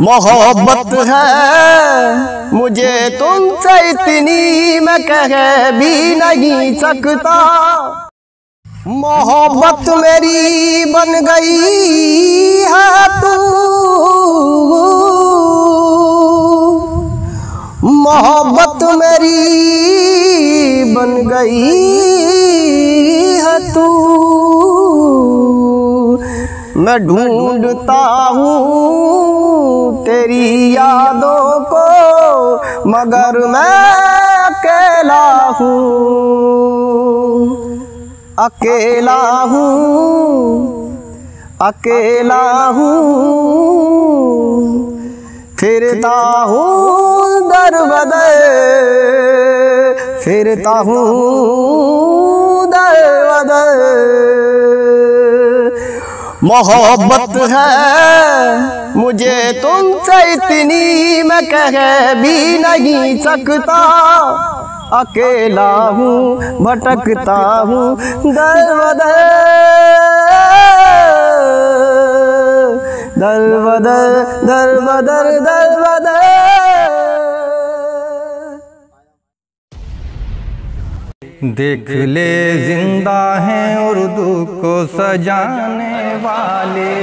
मोहब्बत है मुझे तुमसे इतनी, मैं कह भी नहीं सकता। मोहब्बत मेरी बन गई है तू, मोहब्बत मेरी बन गई है तू। मैं ढूंढता हूँ तेरी यादों को, मगर मैं अकेला हूँ, अकेला हूँ, अकेला हूँ। फिरता हूँ दर बदर, फिरता हूँ दर बदर। मोहब्बत है मुझे तुमसे इतनी, मैं कह भी नहीं सकता। अकेला हूँ भटकता हूँ दर बदर, दर बदर, दर बदर, दर बदर। देख ले जिंदा हैं उर्दू को सजाने वाले।